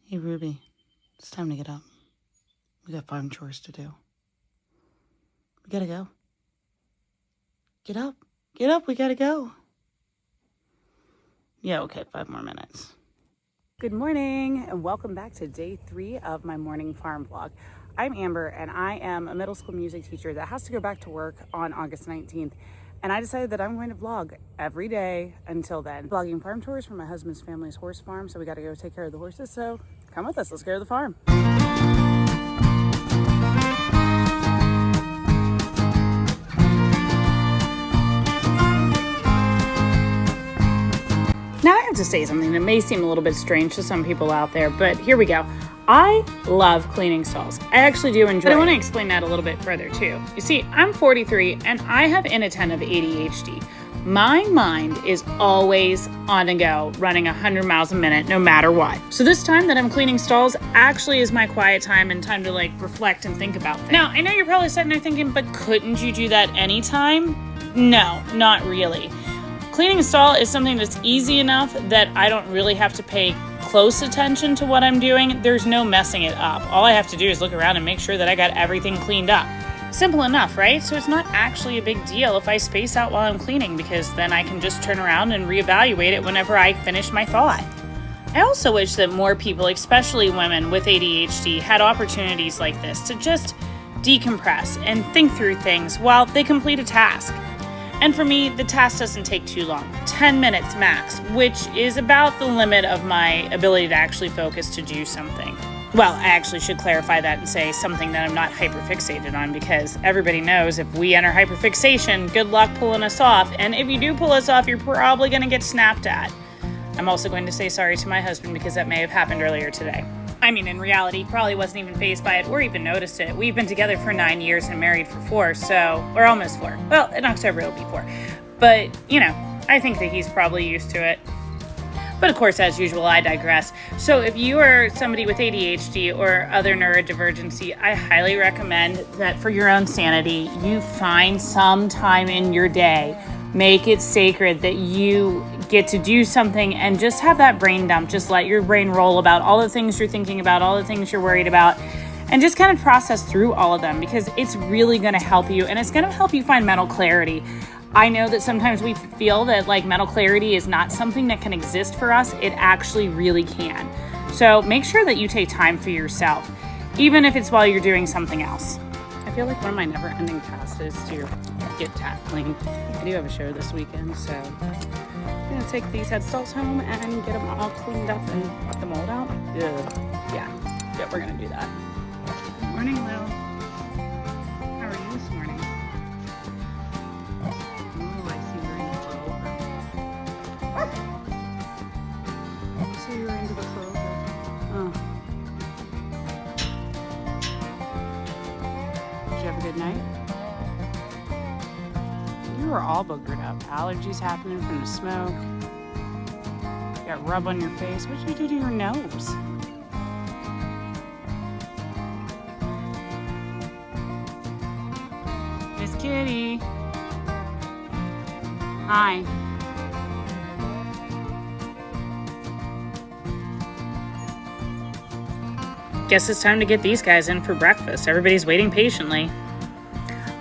Hey, Ruby, it's time to get up. We got farm chores to do. We gotta go. Get up. Get up, we gotta go. Yeah, okay, 5 more minutes. Good morning, and welcome back to day 3 of my morning farm vlog. I'm Amber, and I am a middle school music teacher that has to go back to work on August 19th. And I decided that I'm going to vlog every day until then. Vlogging farm tours for my husband's family's horse farm, so we gotta go take care of the horses, so come with us, let's go to the farm. Now I have to say something that may seem a little bit strange to some people out there, but here we go. I love cleaning stalls. I actually do enjoy it. But I want to explain that a little bit further too. You see, I'm 43 and I have inattentive ADHD. My mind is always on the go, running 100 miles a minute, no matter what. So this time that I'm cleaning stalls actually is my quiet time and time to reflect and think about things. Now, I know you're probably sitting there thinking, but couldn't you do that anytime? No, not really. Cleaning a stall is something that's easy enough that I don't really have to pay close attention to what I'm doing. There's no messing it up. All I have to do is look around and make sure that I got everything cleaned up. Simple enough, right? So it's not actually a big deal if I space out while I'm cleaning, because then I can just turn around and reevaluate it whenever I finish my thought. I also wish that more people, especially women with ADHD, had opportunities like this to just decompress and think through things while they complete a task. And for me, the task doesn't take too long, 10 minutes max, which is about the limit of my ability to actually focus to do something. Well, I actually should clarify that and say something that I'm not hyperfixated on, because everybody knows if we enter hyperfixation, good luck pulling us off. And if you do pull us off, you're probably going to get snapped at. I'm also going to say sorry to my husband because that may have happened earlier today. I mean, in reality, he probably wasn't even fazed by it or even noticed it. We've been together for 9 years and married for 4, or almost 4. Well, in October it'll be 4. But, I think that he's probably used to it. But of course, as usual, I digress. So if you are somebody with ADHD or other neurodivergency, I highly recommend that for your own sanity, you find some time in your day. Make it sacred that you get to do something and just have that brain dump. Just let your brain roll about all the things you're thinking about, all the things you're worried about, and just kind of process through all of them, because it's really going to help you, and it's going to help you find mental clarity. I know that sometimes we feel that mental clarity is not something that can exist for us. It actually really can. So make sure that you take time for yourself, even if it's while you're doing something else. I feel like one of my never-ending tasks is to get tackling. I do have a show this weekend, so I'm gonna take these head stalls home and get them all cleaned up and put the mold out. Yeah, we're gonna do that. Good morning, Lil. How are you this morning? Oh, I see you're into clover. I see you're into the clover. Oh. Did you have a good night? You were all boogered up. Allergies happening from the smoke. You got rub on your face. What did you do to your nose? Miss Kitty. Hi. Guess it's time to get these guys in for breakfast. Everybody's waiting patiently.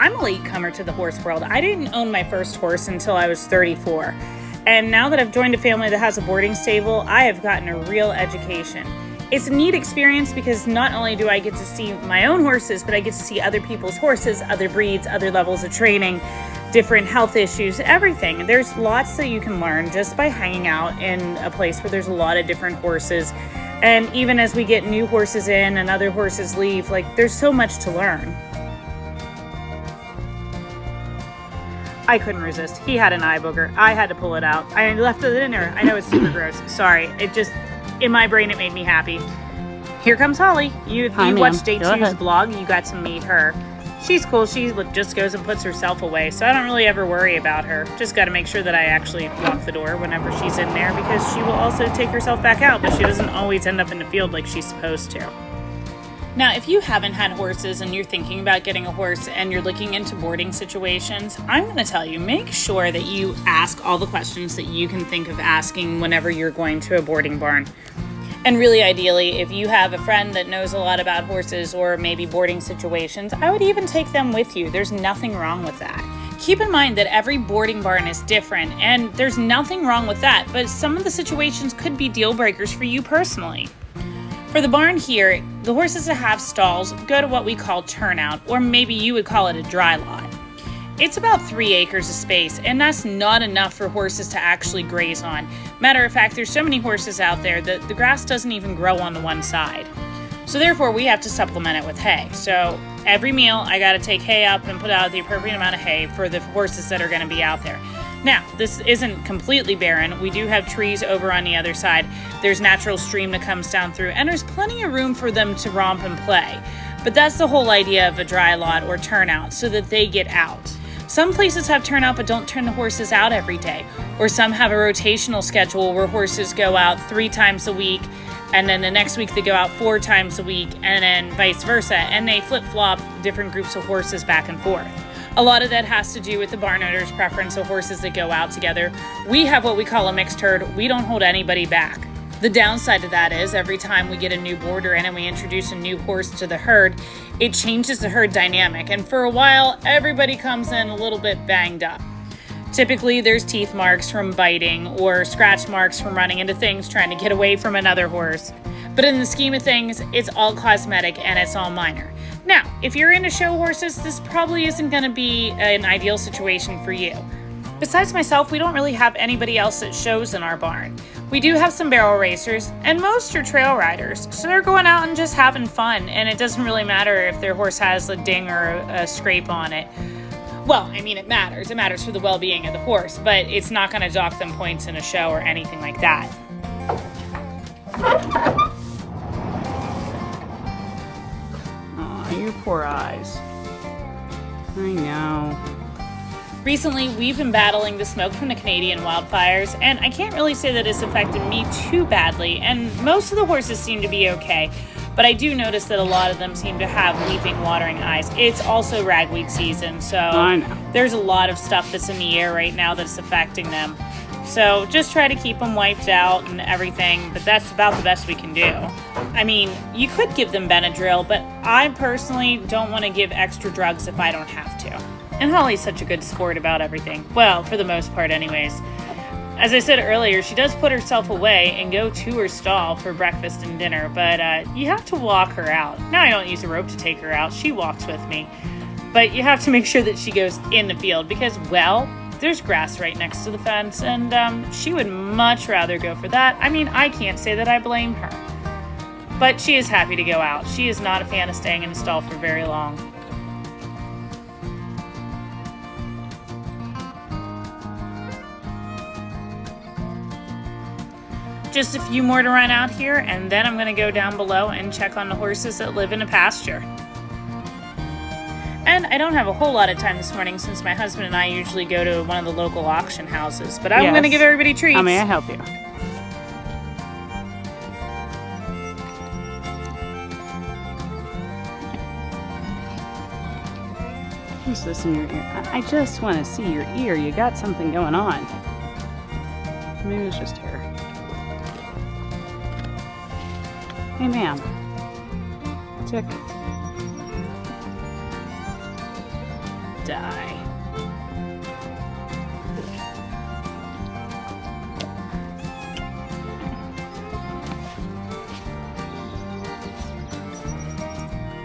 I'm a latecomer to the horse world. I didn't own my first horse until I was 34. And now that I've joined a family that has a boarding stable, I have gotten a real education. It's a neat experience because not only do I get to see my own horses, but I get to see other people's horses, other breeds, other levels of training, different health issues, everything. There's lots that you can learn just by hanging out in a place where there's a lot of different horses. And even as we get new horses in and other horses leave, there's so much to learn. I couldn't resist. He had an eye booger. I had to pull it out. I left it in there. I know it's super gross. Sorry. It just, in my brain, it made me happy. Here comes Holly. You watched Day 2's vlog. You got to meet her. She's cool. She just goes and puts herself away. So I don't really ever worry about her. Just got to make sure that I actually lock the door whenever she's in there, because she will also take herself back out, but she doesn't always end up in the field like she's supposed to. Now, if you haven't had horses and you're thinking about getting a horse and you're looking into boarding situations, I'm going to tell you, make sure that you ask all the questions that you can think of asking whenever you're going to a boarding barn. And really ideally, if you have a friend that knows a lot about horses or maybe boarding situations, I would even take them with you. There's nothing wrong with that. Keep in mind that every boarding barn is different, and there's nothing wrong with that, but some of the situations could be deal breakers for you personally. For the barn here, the horses that have stalls go to what we call turnout, or maybe you would call it a dry lot. It's about 3 acres of space, and that's not enough for horses to actually graze on. Matter of fact, there's so many horses out there that the grass doesn't even grow on the one side. So therefore, we have to supplement it with hay. So every meal, I got to take hay up and put out the appropriate amount of hay for the horses that are going to be out there. Now, this isn't completely barren. We do have trees over on the other side. There's natural stream that comes down through, and there's plenty of room for them to romp and play. But that's the whole idea of a dry lot or turnout, so that they get out. Some places have turnout but don't turn the horses out every day, or some have a rotational schedule where horses go out 3 times a week, and then the next week they go out 4 times a week, and then vice versa, and they flip-flop different groups of horses back and forth. A lot of that has to do with the barn owner's preference of horses that go out together. We have what we call a mixed herd. We don't hold anybody back. The downside to that is every time we get a new boarder in and we introduce a new horse to the herd, it changes the herd dynamic, and for a while, everybody comes in a little bit banged up. Typically, there's teeth marks from biting or scratch marks from running into things trying to get away from another horse. But in the scheme of things, it's all cosmetic and it's all minor. Now, if you're into show horses, this probably isn't going to be an ideal situation for you. Besides myself, we don't really have anybody else that shows in our barn. We do have some barrel racers, and most are trail riders, so they're going out and just having fun, and it doesn't really matter if their horse has a ding or a scrape on it. Well, I mean, it matters. It matters for the well-being of the horse, but it's not going to dock them points in a show or anything like that. Aw, your poor eyes. I know. Recently, we've been battling the smoke from the Canadian wildfires, and I can't really say that it's affected me too badly, and most of the horses seem to be okay, but I do notice that a lot of them seem to have weeping, watering eyes. It's also ragweed season, so I know there's a lot of stuff that's in the air right now that's affecting them. So just try to keep them wiped out and everything, but that's about the best we can do. I mean, you could give them Benadryl, but I personally don't want to give extra drugs if I don't have to. And Holly's such a good sport about everything. Well, for the most part anyways. As I said earlier, she does put herself away and go to her stall for breakfast and dinner, but you have to walk her out. Now I don't use a rope to take her out. She walks with me. But you have to make sure that she goes in the field because, well, there's grass right next to the fence, and she would much rather go for that. I mean, I can't say that I blame her. But she is happy to go out. She is not a fan of staying in the stall for very long. Just a few more to run out here, and then I'm going to go down below and check on the horses that live in a pasture. And I don't have a whole lot of time this morning since my husband and I usually go to one of the local auction houses, but I'm going to give everybody treats. May I help you? Who's this in your ear? I just want to see your ear. You got something going on. Maybe it's just hair. Hey, ma'am. Check. Die.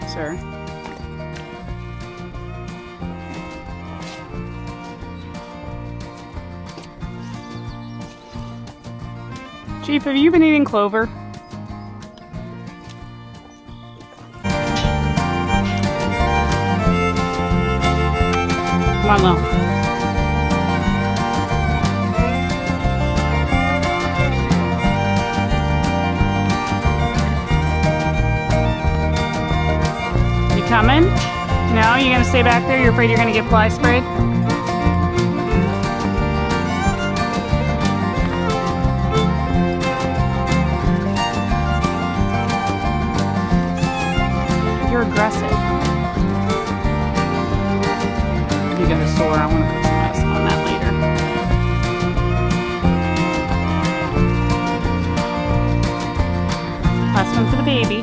Sir. Chief, have you been eating clover? Come on, Lil. You coming? No? You gonna stay back there? You're afraid you're gonna get fly sprayed? You're aggressive. You got a sore. I want to put some medicine on that later. one for the baby.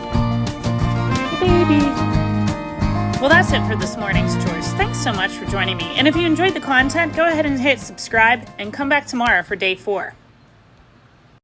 The baby. Well, that's it for this morning's chores. Thanks so much for joining me. And if you enjoyed the content, go ahead and hit subscribe and come back tomorrow for day 4.